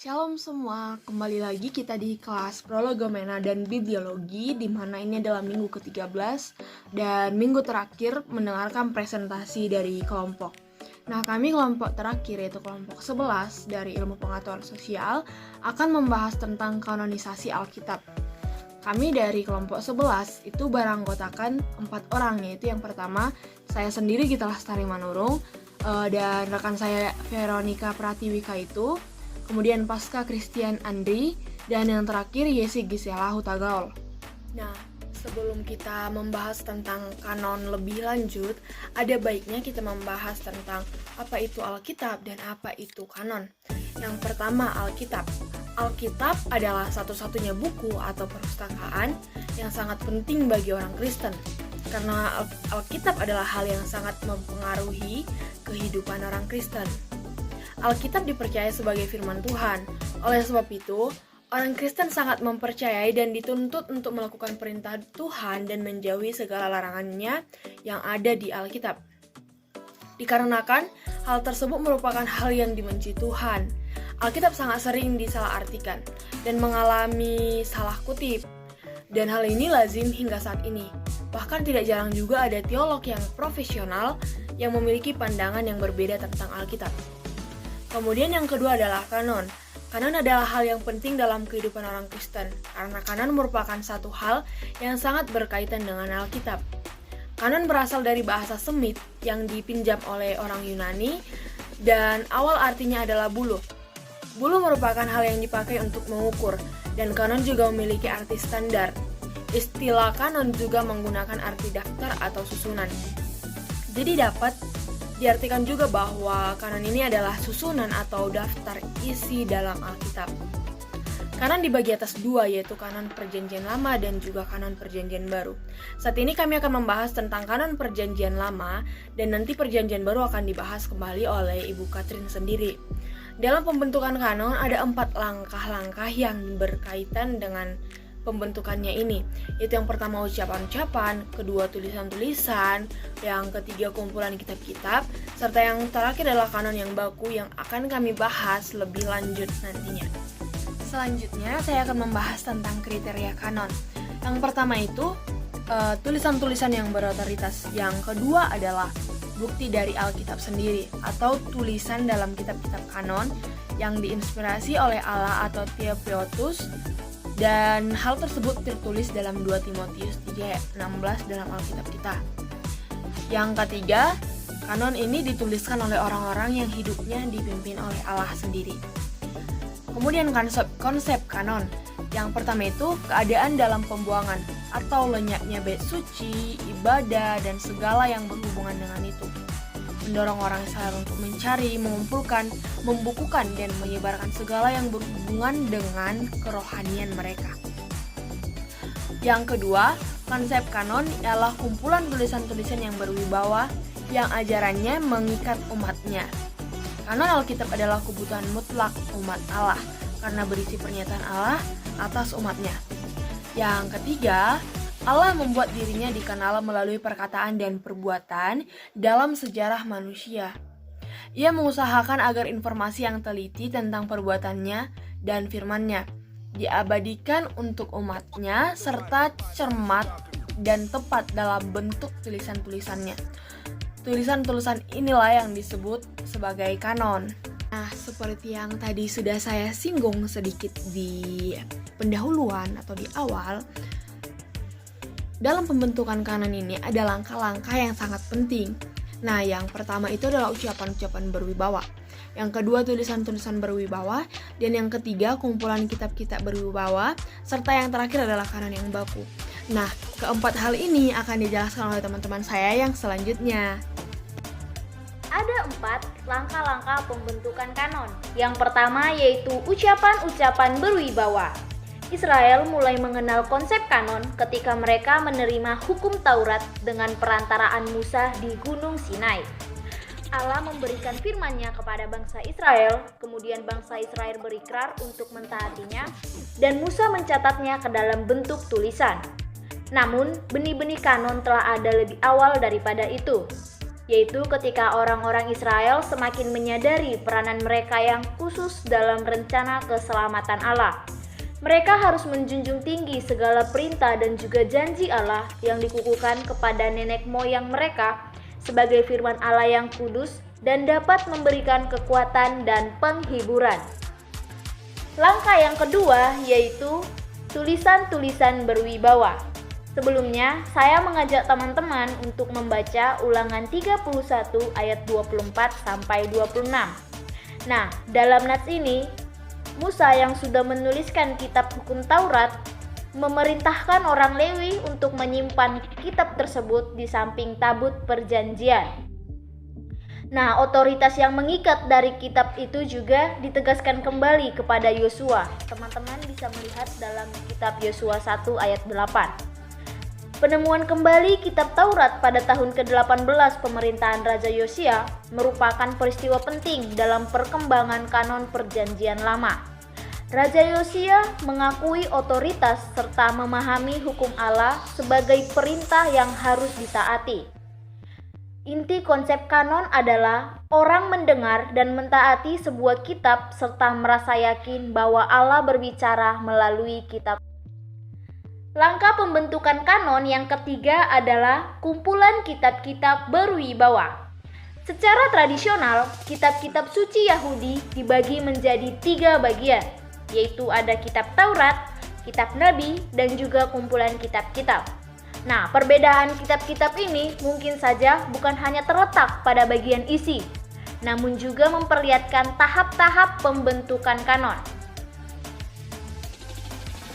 Shalom semua, kembali lagi kita di kelas Prolegomena dan Bibliologi, di mana ini adalah minggu ke-13 dan minggu terakhir mendengarkan presentasi dari kelompok. Nah, kami kelompok terakhir yaitu kelompok 11 dari Ilmu Pengetahuan Sosial akan membahas tentang kanonisasi Alkitab. Kami dari kelompok 11 itu beranggotakan 4 orang, yaitu yang pertama saya sendiri Gita Lestari Manurung, dan rekan saya Veronica Pratiwika itu, kemudian Pasca Christian Andri, dan yang terakhir Yesi Gisela Hutagaol. Nah, sebelum kita membahas tentang kanon lebih lanjut, ada baiknya kita membahas tentang apa itu Alkitab dan apa itu kanon. Yang pertama, Alkitab. Alkitab adalah satu-satunya buku atau perpustakaan yang sangat penting bagi orang Kristen. Karena Alkitab adalah hal yang sangat mempengaruhi kehidupan orang Kristen. Alkitab dipercaya sebagai firman Tuhan. Oleh sebab itu, orang Kristen sangat mempercayai dan dituntut untuk melakukan perintah Tuhan dan menjauhi segala larangannya yang ada di Alkitab. Dikarenakan hal tersebut merupakan hal yang dibenci Tuhan, Alkitab sangat sering disalahartikan dan mengalami salah kutip. Dan hal ini lazim hingga saat ini. Bahkan tidak jarang juga ada teolog yang profesional yang memiliki pandangan yang berbeda tentang Alkitab. Kemudian yang kedua adalah kanon. Kanon adalah hal yang penting dalam kehidupan orang Kristen, karena kanon merupakan satu hal yang sangat berkaitan dengan Alkitab. Kanon berasal dari bahasa Semit yang dipinjam oleh orang Yunani, dan awal artinya adalah buluh. Buluh merupakan hal yang dipakai untuk mengukur, dan kanon juga memiliki arti standar. Istilah kanon juga menggunakan arti daftar atau susunan. Jadi dapat diartikan juga bahwa kanon ini adalah susunan atau daftar isi dalam Alkitab. Kanon dibagi atas dua, yaitu kanon Perjanjian Lama dan juga kanon Perjanjian Baru. Saat ini kami akan membahas tentang kanon Perjanjian Lama, dan nanti Perjanjian Baru akan dibahas kembali oleh Ibu Katrin sendiri. Dalam pembentukan kanon ada 4 langkah-langkah yang berkaitan dengan pembentukannya ini, yaitu yang pertama ucapan-ucapan, kedua tulisan-tulisan, yang ketiga kumpulan kitab-kitab, serta yang terakhir adalah kanon yang baku yang akan kami bahas lebih lanjut nantinya. Selanjutnya saya akan membahas tentang kriteria kanon. Yang pertama itu tulisan-tulisan yang berotoritas, yang kedua adalah bukti dari Alkitab sendiri atau tulisan dalam kitab-kitab kanon yang diinspirasi oleh Allah atau Theopneustos. Dan hal tersebut tertulis dalam 2 Timotius 3:16 dalam Alkitab kita. Yang ketiga, kanon ini dituliskan oleh orang-orang yang hidupnya dipimpin oleh Allah sendiri. Kemudian konsep kanon. Yang pertama itu keadaan dalam pembuangan atau lenyapnya bait suci, ibadah, dan segala yang berhubungan dengan itu. Mendorong orang Israel untuk mencari, mengumpulkan, membukukan, dan menyebarkan segala yang berhubungan dengan kerohanian mereka. Yang kedua, konsep kanon ialah kumpulan tulisan-tulisan yang berwibawa yang ajarannya mengikat umatnya. Kanon Alkitab adalah kebutuhan mutlak umat Allah karena berisi pernyataan Allah atas umatnya. Yang ketiga, Allah membuat dirinya dikenal melalui perkataan dan perbuatan dalam sejarah manusia. Ia mengusahakan agar informasi yang teliti tentang perbuatannya dan firman-Nya diabadikan untuk umatnya serta cermat dan tepat dalam bentuk tulisan-tulisannya. Tulisan-tulisan inilah yang disebut sebagai kanon. Nah, seperti yang tadi sudah saya singgung sedikit di pendahuluan atau di awal, dalam pembentukan kanon ini ada langkah-langkah yang sangat penting. Nah, yang pertama itu adalah ucapan-ucapan berwibawa. Yang kedua, tulisan-tulisan berwibawa. Dan yang ketiga, kumpulan kitab-kitab berwibawa. Serta yang terakhir adalah kanon yang baku. Nah, keempat hal ini akan dijelaskan oleh teman-teman saya yang selanjutnya. Ada 4 langkah-langkah pembentukan kanon. Yang pertama yaitu ucapan-ucapan berwibawa. Israel mulai mengenal konsep kanon ketika mereka menerima hukum Taurat dengan perantaraan Musa di Gunung Sinai. Allah memberikan firman-Nya kepada bangsa Israel, kemudian bangsa Israel berikrar untuk mentaatinya, dan Musa mencatatnya ke dalam bentuk tulisan. Namun, benih-benih kanon telah ada lebih awal daripada itu. yaitu ketika orang-orang Israel semakin menyadari peranan mereka yang khusus dalam rencana keselamatan Allah. Mereka harus menjunjung tinggi segala perintah dan juga janji Allah yang dikukuhkan kepada nenek moyang mereka sebagai firman Allah yang kudus dan dapat memberikan kekuatan dan penghiburan. Langkah yang kedua yaitu tulisan-tulisan berwibawa. Sebelumnya, saya mengajak teman-teman untuk membaca Ulangan 31 ayat 24 sampai 26. Nah, dalam nats ini, Musa yang sudah menuliskan kitab hukum Taurat memerintahkan orang Lewi untuk menyimpan kitab tersebut di samping tabut perjanjian. Nah, otoritas yang mengikat dari kitab itu juga ditegaskan kembali kepada Yosua. Teman-teman bisa melihat dalam kitab Yosua 1 ayat 8. Penemuan kembali kitab Taurat pada tahun ke-18 pemerintahan Raja Yosia merupakan peristiwa penting dalam perkembangan kanon perjanjian lama. Raja Yosia mengakui otoritas serta memahami hukum Allah sebagai perintah yang harus ditaati. Inti konsep kanon adalah orang mendengar dan mentaati sebuah kitab serta merasa yakin bahwa Allah berbicara melalui kitab. Langkah pembentukan kanon yang ketiga adalah kumpulan kitab-kitab berwibawa. Secara tradisional, kitab-kitab suci Yahudi dibagi menjadi 3 bagian, yaitu ada kitab Taurat, kitab Nabi, dan juga kumpulan kitab-kitab. Nah, perbedaan kitab-kitab ini mungkin saja bukan hanya terletak pada bagian isi, namun juga memperlihatkan tahap-tahap pembentukan kanon.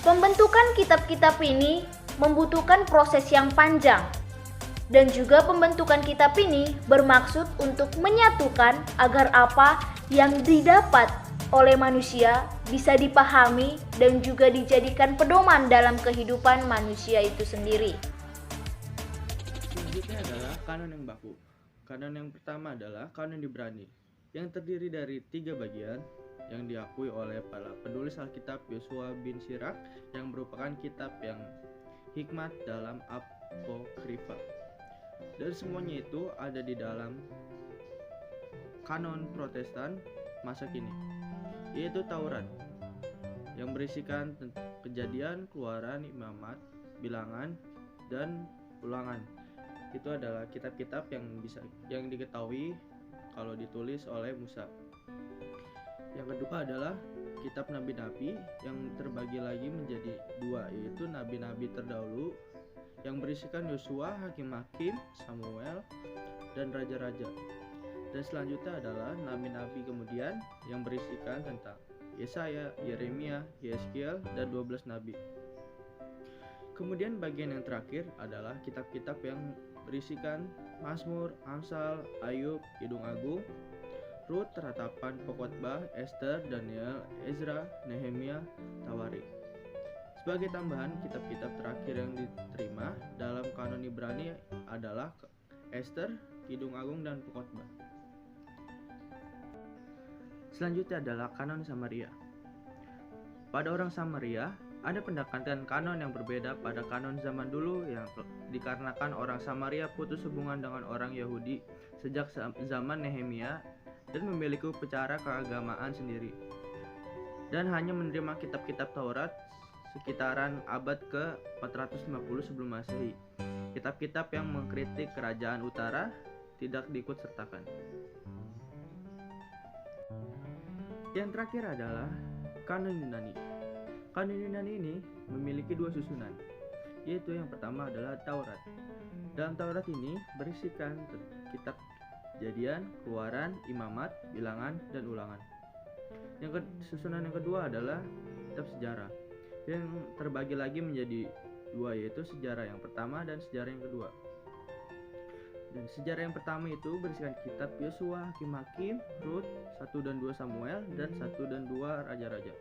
Pembentukan kitab-kitab ini membutuhkan proses yang panjang, dan juga pembentukan kitab ini bermaksud untuk menyatukan agar apa yang didapat oleh manusia bisa dipahami dan juga dijadikan pedoman dalam kehidupan manusia itu sendiri. Selanjutnya adalah kanon yang baku. Kanon yang pertama adalah kanon Ibrani, yang terdiri dari 3 bagian yang diakui oleh para penulis Alkitab Yosua bin Sirak yang merupakan kitab yang hikmat dalam Apokrifa. Dan semuanya itu ada di dalam kanon Protestan masa kini, yaitu Taurat yang berisikan Kejadian, Keluaran, Imamat, Bilangan, dan Ulangan. Itu adalah kitab-kitab yang diketahui kalau ditulis oleh Musa. Yang kedua adalah kitab nabi-nabi yang terbagi lagi menjadi 2, yaitu nabi-nabi terdahulu yang berisikan Yosua, Hakim-Hakim, Samuel, dan raja-raja. Dan selanjutnya adalah nabi-nabi kemudian yang berisikan tentang Yesaya, Yeremia, Yeskiel, dan 12 nabi. Kemudian bagian yang terakhir adalah kitab-kitab yang berisikan Mazmur, Amsal, Ayub, Kidung Agung, Rut, Ratapan, Pokotbah, Ester, Daniel, Ezra, Nehemia, Tawarik. Sebagai tambahan, kitab-kitab terakhir yang diterima dalam kanon Ibrani adalah Ester, Kidung Agung, dan Pokotbah. Selanjutnya adalah kanon Samaria. Pada orang Samaria, ada pendekatan kanon yang berbeda pada kanon zaman dulu yang dikarenakan orang Samaria putus hubungan dengan orang Yahudi sejak zaman Nehemia dan memiliki upacara keagamaan sendiri, dan hanya menerima kitab-kitab Taurat sekitaran abad ke-450 sebelum Masehi. Kitab-kitab yang mengkritik kerajaan utara tidak diikut sertakan. Yang terakhir adalah kanon Yunani. Kanon Yunani ini memiliki 2 susunan, yaitu yang pertama adalah Taurat. Dalam Taurat ini berisikan kitab Kejadian, Keluaran, Imamat, Bilangan, dan Ulangan. Susunan yang kedua adalah kitab sejarah, yang terbagi lagi menjadi 2, yaitu sejarah yang pertama dan sejarah yang kedua. Dan sejarah yang pertama itu berisikan kitab Yosua, Hakim-Hakim, Rut, 1 dan 2 Samuel, dan 1 dan 2 Raja-Raja.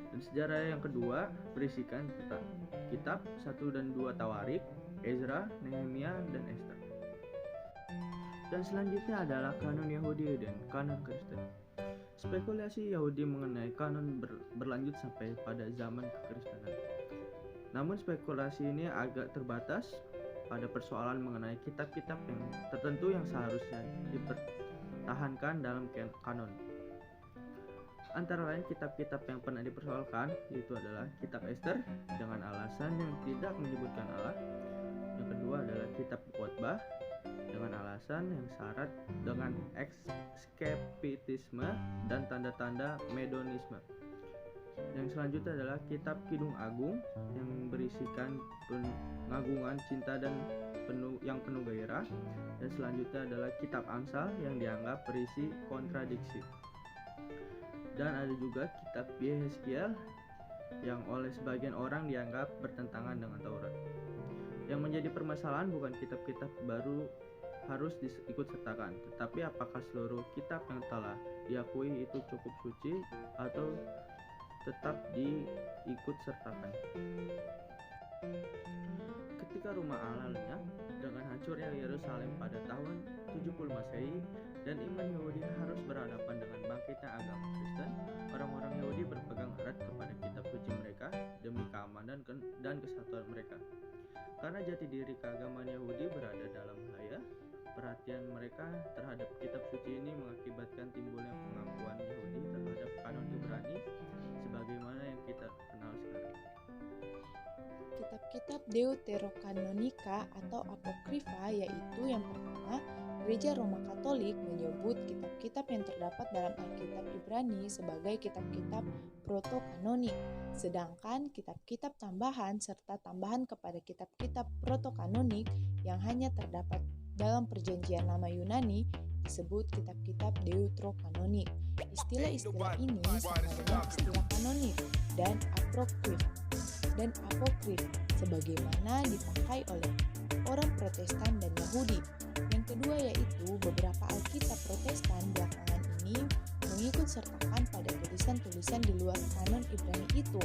Dan sejarah yang kedua berisikan kitab 1 dan 2 Tawarik, Ezra, Nehemia, dan Ester. Dan selanjutnya adalah kanon Yahudi dan kanon Kristen. Spekulasi Yahudi mengenai kanon berlanjut sampai pada zaman kekristenan. Namun spekulasi ini agak terbatas pada persoalan mengenai kitab-kitab yang tertentu yang seharusnya dipertahankan dalam kanon. Antara lain kitab-kitab yang pernah dipersoalkan yaitu adalah kitab Ester dengan alasan yang tidak menyebutkan Allah. Yang kedua adalah kitab Khotbah dengan alasan yang syarat dengan eksepitisme dan tanda-tanda medonisme. Yang selanjutnya adalah kitab Kidung Agung yang berisikan pengagungan cinta dan yang penuh gairah. Dan selanjutnya adalah kitab Amsal yang dianggap berisi kontradiksi. Dan ada juga kitab Yehezkiel yang oleh sebagian orang dianggap bertentangan dengan Taurat. Yang menjadi permasalahan bukan kitab-kitab baru harus diikut sertakan, tetapi apakah seluruh kitab yang telah diakui itu cukup suci atau tetap diikut sertakan. Ketika rumah Allah lenyap dengan hancurnya Yerusalem pada tahun 70 Masehi dan iman Yahudi harus berhadapan dengan bangkitnya agama Kristen, orang-orang Yahudi berpegang erat kepada kitab suci mereka demi keamanan dan kesatuan mereka. Karena jati diri keagamaan Yahudi berada dalam bahaya, perhatian mereka terhadap kitab suci ini mengakibatkan timbulnya pengakuan Yahudi terhadap kanon Ibrani sebagaimana yang kita kenal sekarang. Kitab-kitab Deuterokanonika atau Apokrifa yaitu yang pertama, Gereja Roma Katolik menyebut kitab-kitab yang terdapat dalam Alkitab Ibrani sebagai kitab-kitab protokanonik, sedangkan kitab-kitab tambahan serta tambahan kepada kitab-kitab protokanonik yang hanya terdapat dalam Perjanjian Lama Yunani disebut kitab-kitab deuterokanonik. Istilah-istilah ini sama dengan istilah kanonik dan apokrif sebagaimana dipakai oleh orang Protestan dan Yahudi. Yang kedua yaitu beberapa Alkitab Protestan belakangan ini mengikut sertakan pada tulisan-tulisan di luar kanon Ibrani itu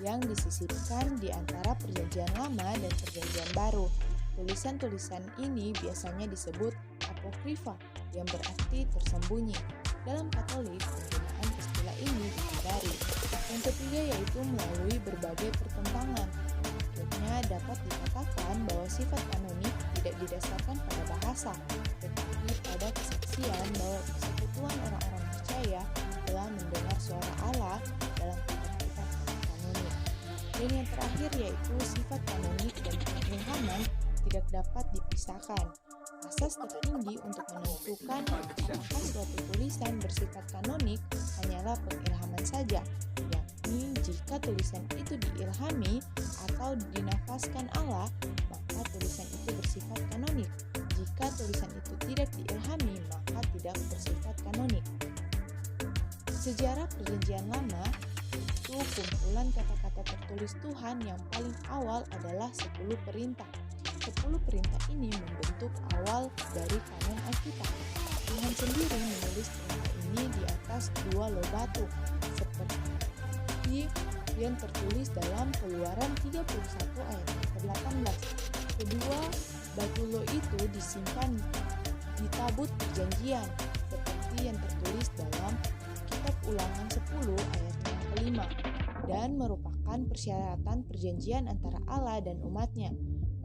yang disisipkan di antara Perjanjian Lama dan Perjanjian Baru. Tulisan-tulisan ini biasanya disebut apokrifa yang berarti tersembunyi. Dalam Katolik, penggunaan istilah ini dihindari. Yang ketiga yaitu melalui berbagai pertentangan. Akhirnya dapat dikatakan bahwa sifat kanonik tidak didasarkan pada bahasa, tetapi pada kesaksian bahwa persekutuan orang-orang percaya telah mendengar suara Allah dalam kitab-kitab kanonik. Dan yang terakhir yaitu sifat kanonik dan pengilhaman tidak dapat dipisahkan. Asas tertinggi untuk menentukan apakah suatu tulisan bersifat kanonik hanyalah pengilhaman saja, yakni jika tulisan itu diilhami atau dinafaskan Allah, maka tulisan itu bersifat kanonik. Jika tulisan itu tidak diilhami, maka tidak bersifat kanonik. Sejarah Perjanjian Lama itu kumpulan kata-kata tertulis Tuhan yang paling awal adalah 10 perintah. 10 perintah ini membentuk awal dari kanon Alkitab. Tuhan sendiri menulis perintah ini di atas 2 loh batu, seperti yang tertulis dalam Keluaran 31 ayat ke-18. Kedua batu loh itu disimpan di tabut perjanjian, seperti yang tertulis dalam Kitab Ulangan 10 ayat yang ke-5, dan merupakan persyaratan perjanjian antara Allah dan umatnya.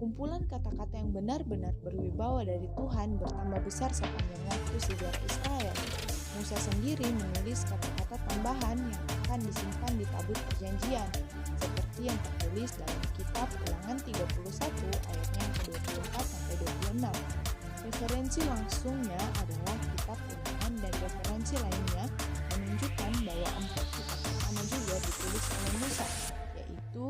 Kumpulan kata-kata yang benar-benar berwibawa dari Tuhan bertambah besar sepanjang waktu sejarah Israel. Musa sendiri menulis kata-kata tambahan yang akan disimpan di tabut perjanjian, seperti yang tertulis dalam Kitab Ulangan 31 ayatnya ke-24-26. Referensi langsungnya adalah Kitab Ulangan dan referensi lainnya menunjukkan bahwa 4 kitab pertama juga ditulis oleh Musa, yaitu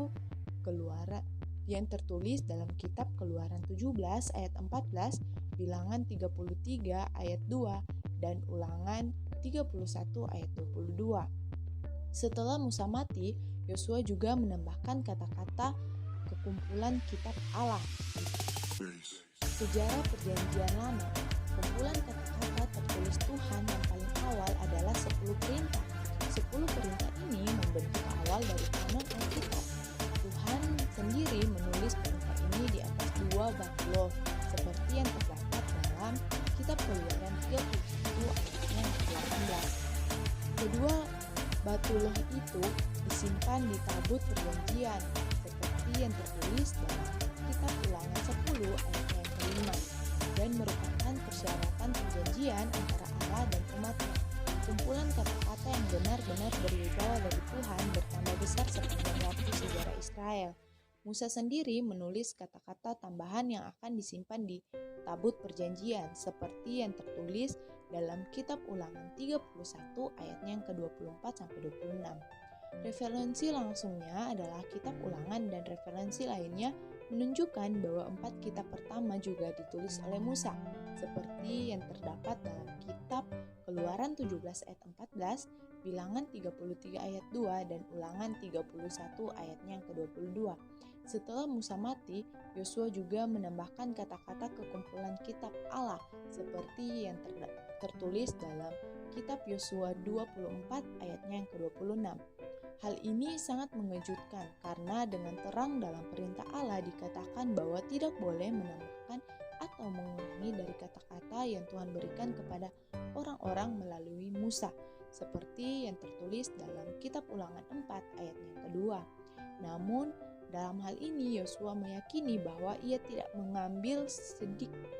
Keluaran yang tertulis dalam Kitab Keluaran 17 ayat 14, Bilangan 33 ayat 2, dan Ulangan 31 ayat 22. Setelah Musa mati, Yosua juga menambahkan kata-kata kekumpulan kitab Allah. Sejarah Perjanjian Lama, kumpulan kata-kata tertulis Tuhan yang paling awal adalah 10 perintah. 10 perintah ini membentuk awal dari kanon Alkitab. Tuhan sendiri menulis perintah ini di atas 2 batu loh, seperti yang terdapat dalam Kitab Keluaran 31 ayatnya ke-18. Kedua batu loh itu disimpan di tabut perjanjian, seperti yang tertulis dalam kitab Ulangan 10 ayat yang kelima dan merupakan persyaratan perjanjian antara Allah dan umatnya. Kumpulan kata-kata yang benar-benar berwibawa dari Tuhan bertambah besar sepanjang waktu sejarah Israel. Musa sendiri menulis kata-kata tambahan yang akan disimpan di tabut perjanjian seperti yang tertulis dalam kitab Ulangan 31 ayatnya yang ke-24 sampai 26. Referensi langsungnya adalah kitab Ulangan dan referensi lainnya menunjukkan bahwa 4 kitab pertama juga ditulis oleh Musa seperti yang terdapat dalam kitab Keluaran 17 ayat 14, Bilangan 33 ayat 2 dan Ulangan 31 ayatnya yang ke-22. Setelah Musa mati, Yosua juga menambahkan kata-kata ke kumpulan kitab Allah seperti yang tertulis dalam kitab Yosua 24 ayatnya yang ke-26. Hal ini sangat mengejutkan karena dengan terang dalam perintah Allah dikatakan bahwa tidak boleh menambahkan atau mengurangi dari kata-kata yang Tuhan berikan kepada orang-orang melalui Musa seperti yang tertulis dalam kitab Ulangan 4 ayatnya yang kedua. Namun dalam hal ini Yosua meyakini bahwa ia tidak mengambil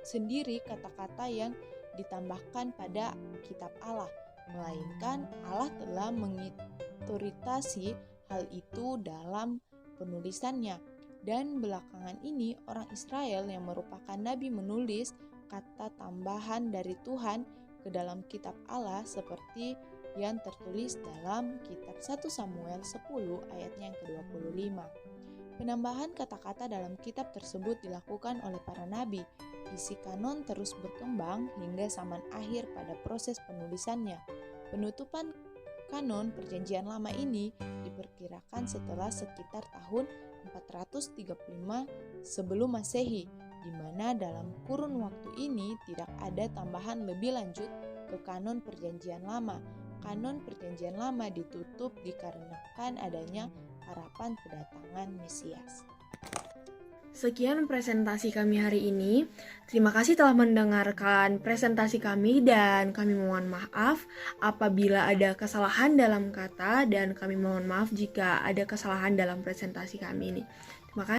sendiri kata-kata yang ditambahkan pada kitab Allah, melainkan Allah telah mengotoritasi hal itu dalam penulisannya. Dan belakangan ini orang Israel yang merupakan nabi menulis kata tambahan dari Tuhan ke dalam kitab Allah seperti yang tertulis dalam kitab 1 Samuel 10 ayatnya yang ke-25. Penambahan kata-kata dalam kitab tersebut dilakukan oleh para nabi. Isi kanon terus berkembang hingga zaman akhir pada proses penulisannya. Penutupan kanon Perjanjian Lama ini diperkirakan setelah sekitar tahun 435 sebelum Masehi, di mana dalam kurun waktu ini tidak ada tambahan lebih lanjut ke kanon Perjanjian Lama. Kanon Perjanjian Lama ditutup dikarenakan adanya harapan kedatangan Mesias. Sekian presentasi kami hari ini. Terima kasih telah mendengarkan presentasi kami dan kami mohon maaf apabila ada kesalahan dalam kata dan kami mohon maaf jika ada kesalahan dalam presentasi kami ini.